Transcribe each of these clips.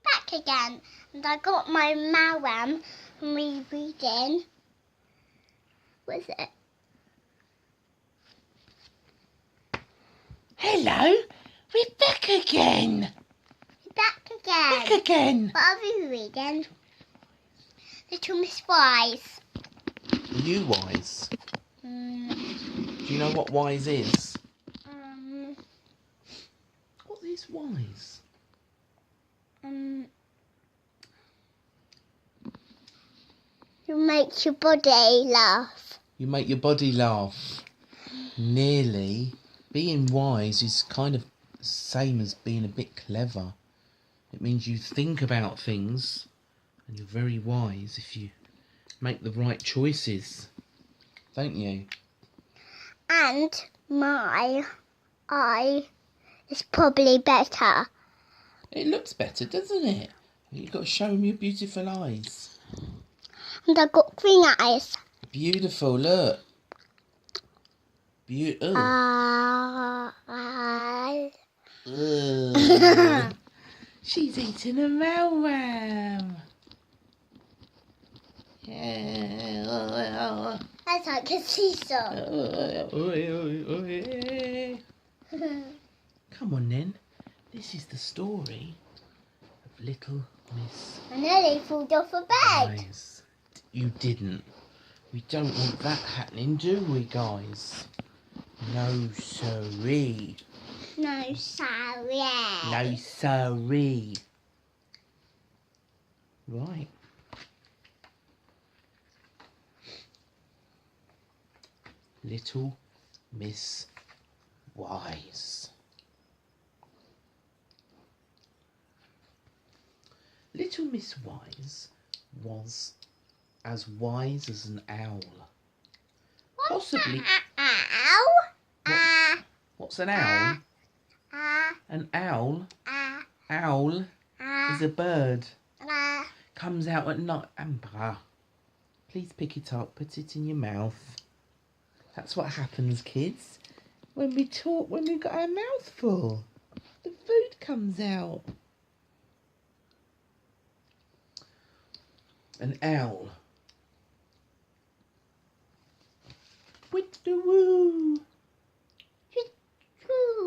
back again. And I got my Malram from reading. What is it? Hello, we're back again. Back again. Back again. What are we reading? Little Miss Wise. Are you wise? Do you know what wise is? What is wise? You make your body laugh. You make your body laugh. Nearly. Being wise is kind of the same as being a bit clever. It means you think about things and you're very wise if you make the right choices. Don't you? And my eye is probably better. It looks better, doesn't it? You've got to show them your beautiful eyes. And I got green eyes. Beautiful, look. Beautiful. She's eating a Malram. Yeah. That's like a seesaw. Come on then. This is the story of Little Miss I nearly pulled off a bed. Wise. You didn't. We don't want that happening, do we, guys? No sorry. No, sorry. No sorry. Right. Little Miss Wise. Little Miss Wise was as wise as an owl. Possibly. Ow. What's an owl? An owl? Owl is a bird. Comes out at night. Amber, please pick it up, put it in your mouth. That's what happens, kids. When we talk, when we've got our mouth full, the food comes out. An owl. Twit-a-woo.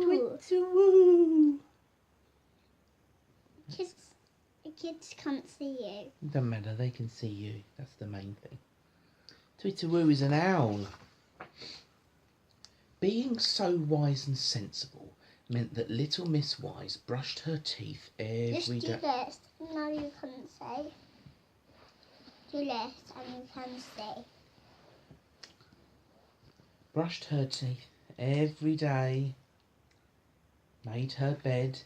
Twit-a-woo. The kids can't see you. Doesn't matter, they can see you. That's the main thing. Twit-a-woo is an owl. Being so wise and sensible meant that Little Miss Wise brushed her teeth every Just do day. this. No, you can't say. Do this and you can see. Brushed her teeth every day. Made her bed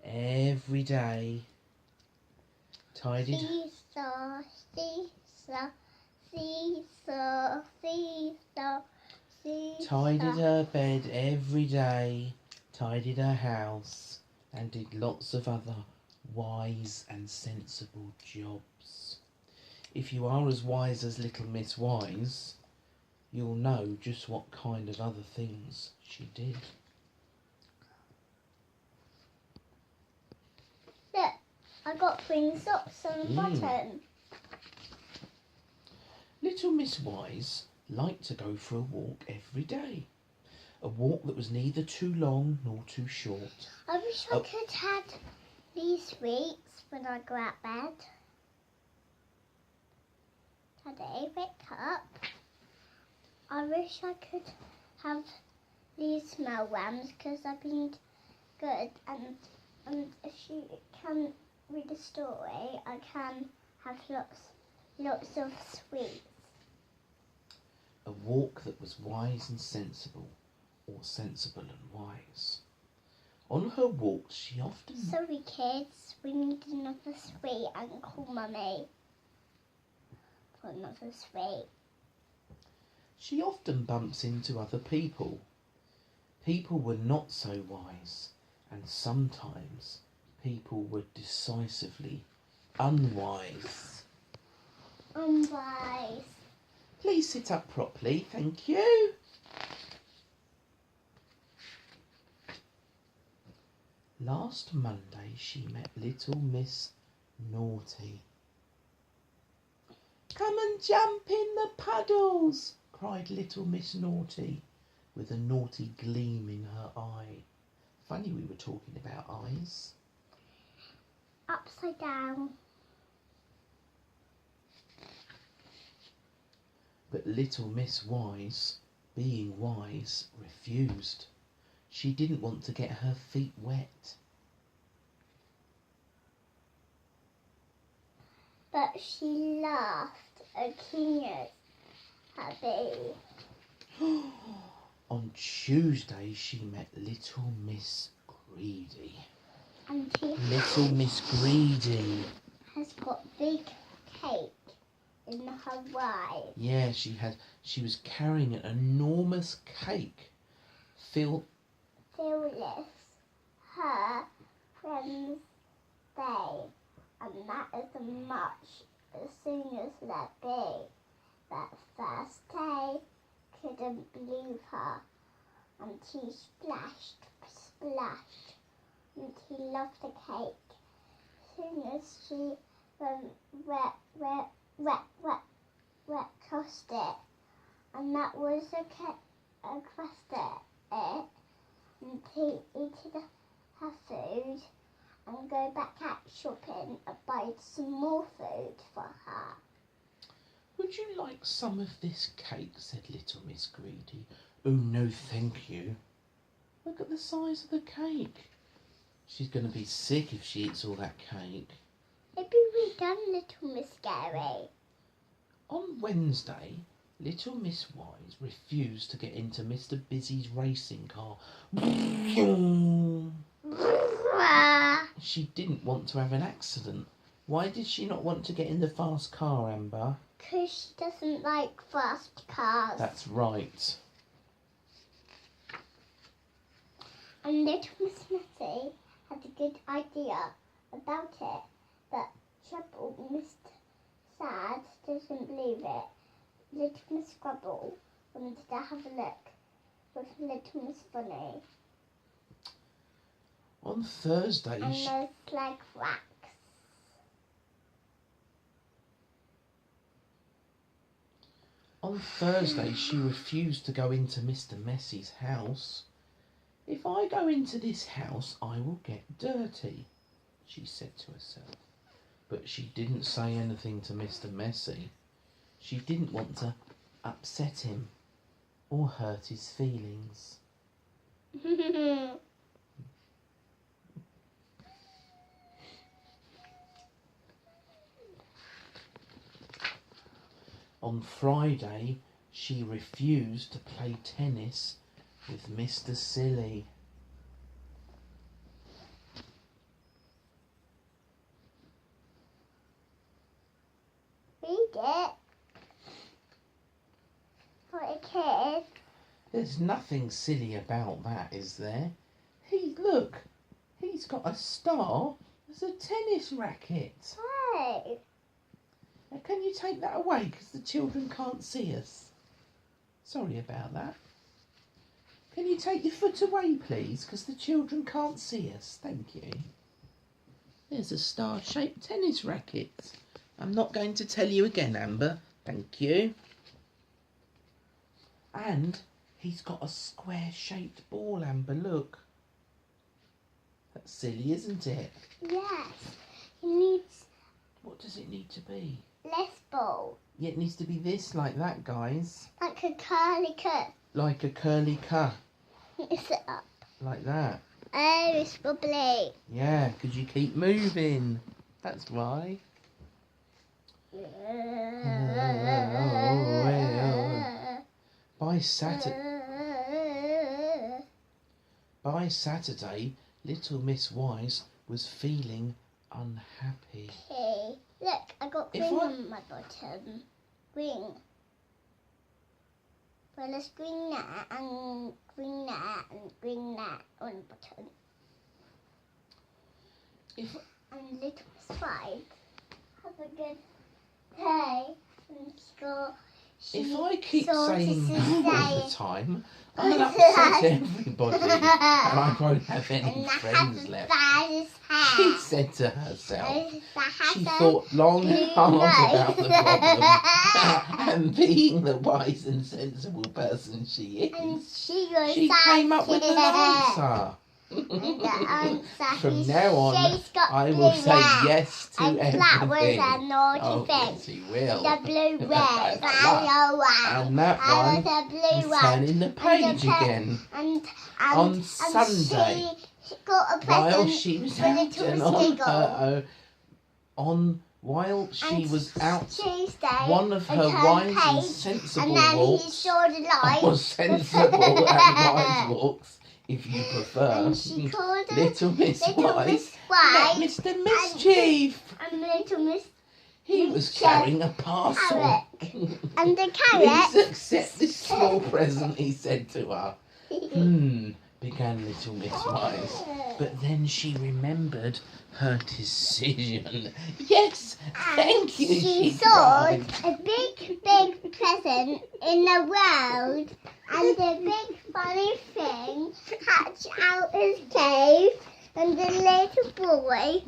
every day. Tidied. Seesaw, seesaw, seesaw, seesaw, seesaw. Tidied her bed every day. Tidied her house. And did lots of other wise and sensible jobs. If you are as wise as Little Miss Wise, you'll know just what kind of other things she did. Look, I got green socks on the bottom. Little Miss Wise liked to go for a walk every day. A walk that was neither too long nor too short. I wish I could have these sweets when I go out bed. Daddy, wake up. I wish I could have these Malrams because I've been good, and if you can read the story, I can have lots of sweets. A walk that was wise and sensible, or sensible and wise. On her walks she often... Sorry kids, we need another sweet and call Mummy for another sweet. She often bumps into other people. People were not so wise, and sometimes people were decisively unwise. Unwise. Please sit up properly, thank you. Last Monday she met Little Miss Naughty. Come and jump in the puddles, cried little Miss Naughty, with a naughty gleam in her eye. Funny we were talking about eyes. Upside down. But little Miss Wise, being wise, refused. She didn't want to get her feet wet. But she laughed again at me. On Tuesday she met little Miss Greedy. And Little Miss Greedy has got big cake in her way. Yeah, she was carrying an enormous cake filled Phyllis, her friend's day, and that is much as soon as let be. That first day couldn't believe her, and he splashed, and he loved the cake. As soon as she wet tossed it, and that was a crust it, and he eated her food and go back out shopping and buy some more food for her. Would you like some of this cake? Said little Miss Greedy. Oh no, thank you. Look at the size of the cake. She's going to be sick if she eats all that cake. Maybe we done, little Miss Scary. On Wednesday, little Miss Wise refused to get into Mr. Busy's racing car. She didn't want to have an accident. Why did she not want to get in the fast car, Amber? Because she doesn't like fast cars. That's right. And little Miss Missy had a good idea about it, but Trouble, Mr. Sad, doesn't believe it. Little Miss Scrabble wanted to have a look with Little Miss Funny. On Thursday, And there's like wax. On Thursday, she refused to go into Mr. Messy's house. If I go into this house, I will get dirty, she said to herself. But she didn't say anything to Mr. Messy. She didn't want to upset him or hurt his feelings. On Friday, she refused to play tennis with Mr. Silly. Read it. For a kid. There's nothing silly about that, is there? Look, he's got a star as a tennis racket. Hey. Now, can you take that away because the children can't see us? Sorry about that. Can you take your foot away, please, because the children can't see us? Thank you. There's a star-shaped tennis racket. I'm not going to tell you again, Amber. Thank you. And he's got a square-shaped ball, Amber, look. That's silly, isn't it? Yes. He needs... What does it need to be? Less ball. Yeah, it needs to be this, like that, guys. Like a curly cut. Like a curly cut. Is it up? Like that. Oh, it's wobbly. Yeah, because you keep moving. That's why. By Saturday, little Miss Wise was feeling unhappy. Hey, look, I got green on my bottom. Green. Well, there's green there and green there and green there on the bottom. And little Miss Five have a good day, and If I keep sort of saying to no all say- the time, I'll upset everybody and I won't have any friends left. She said to herself. She thought long and hard about the problem, and being the wise and sensible person she is, she came up with an answer. From now on, I will say yes to everything. That was a naughty thing. Yes, he will. The blue red, And that one the blue is turning the page again. And On Sunday, she got a while present she was for out little and on Stiggle. her own, while she And was out, Tuesday, one of her turned wise and page, sensible and then he walks, saw the light. or sensible and wise walks, if you prefer, And she called her Little Miss Little Wise Miss met Wise Mr. Mischief. and Little Miss He was carrying a parcel. and the Please carrot. accept this small present, he said to her. Began Little Miss Wise. But then she remembered her decision. Yes, thank you, She she saw cried. a big present in the world, and the big funny thing hatched out his cave, and the little boy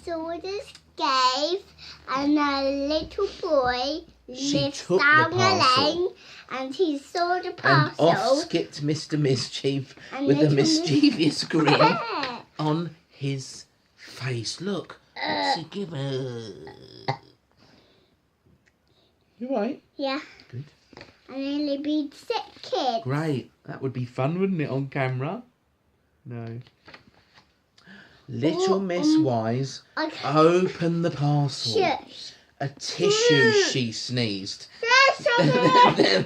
saw this cave, and the little boy She lived took the down the parcel. lane, and he saw the And parcel. off skipped Mr. Mischief And with a Little mischievous grin on his face. Look, what's he give her? You right? Yeah. Good. And only be 6 kids. Great. That would be fun, wouldn't it, on camera? No. Little Miss Wise opened the parcel. Shush. A tissue, she sneezed. Then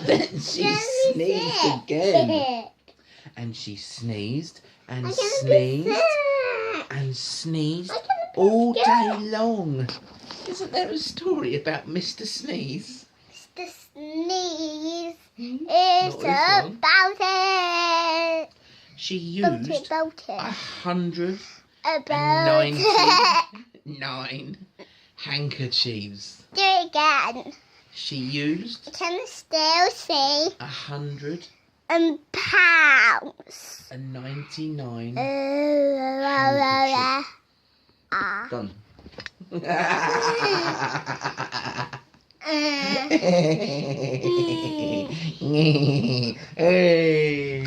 Then she sneezed again. And she sneezed and sneezed and sneezed all day long. Isn't there a story about Mr. Sneeze? The sneeze is Not this one. about it. She used About it. 199 handkerchiefs. Do it again. She used Can still see 199 pounds. Done. Hey.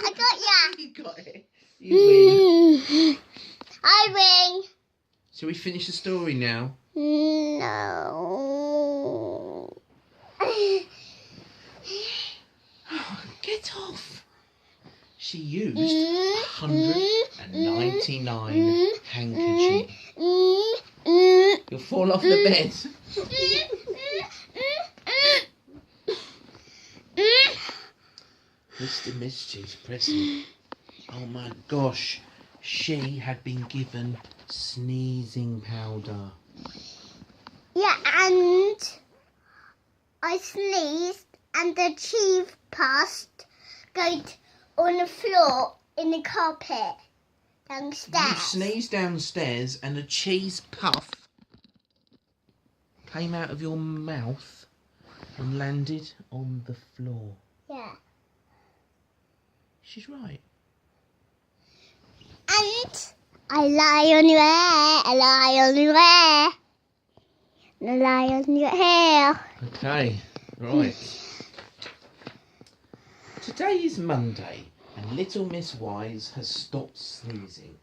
I got ya. You got it. You win. I win. Shall we finish the story now? No. Get off. She used 199 handkerchiefs. You'll fall off the bed. Mr. Mischief's present. Oh my gosh. She had been given sneezing powder. Yeah, and I sneezed and the cheese passed got on the floor in the carpet downstairs. You sneezed downstairs and a cheese puff came out of your mouth and landed on the floor. Yeah. She's right. And I lie on your hair, I lie on your hair. I lie on your hair. Okay, right. Today is Monday and little Miss Wise has stopped sneezing.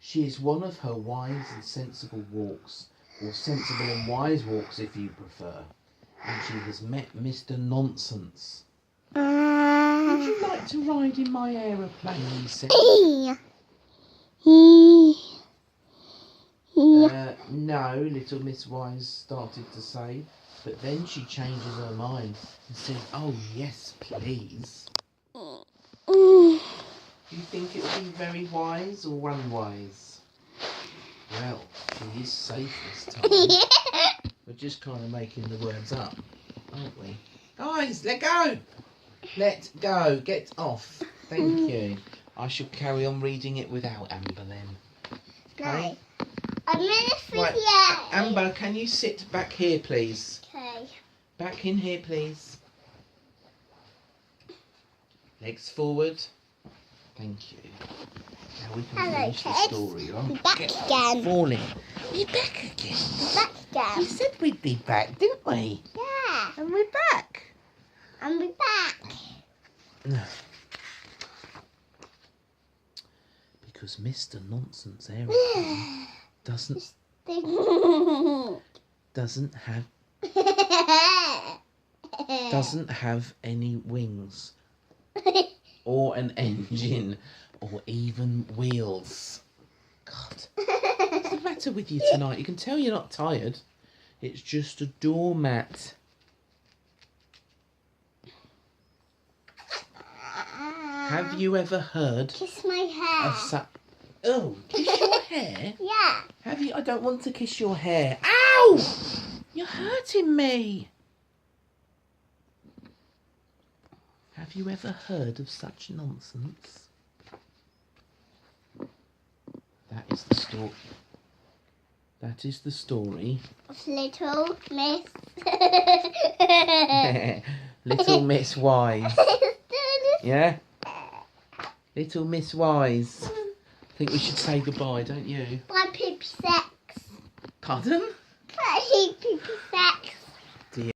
She is one of her wise and sensible walks, or sensible and wise walks if you prefer. And she has met Mr. Nonsense. Would you like to ride in my aeroplane, he said. No, little Miss Wise started to say, but then she changes her mind and says, oh yes, please. Do you think it would be very wise or unwise? Well, she is safe this time. We're just kind of making the words up, aren't we? Guys, let go! Let go. Get off. Thank you. I shall carry on reading it without Amber then. Okay? No. I'm in a video. Right. Amber, can you sit back here, please? Okay. Back in here, please. Legs forward. Thank you. Now we can finish the story, right? We're back again. Falling. We're back again. We're back again. We said we'd be back, didn't we? Yeah. And we're back. And we're back. No. Because Mr. Nonsense Aeroplane doesn't have any wings or an engine or even wheels. God, what's the matter with you tonight? You can tell you're not tired. It's just a doormat. Have you ever heard Kiss my hair. of such... Oh, kiss your hair? Yeah. Have you? I don't want to kiss your hair. Ow! You're hurting me. Have you ever heard of such nonsense? That is the story. That is the story. Of Little Miss. Little Miss Wise. Yeah? Little Miss Wise. I think we should say goodbye, don't you? Bye, Poopy Sex. Pardon? Bye, Poopy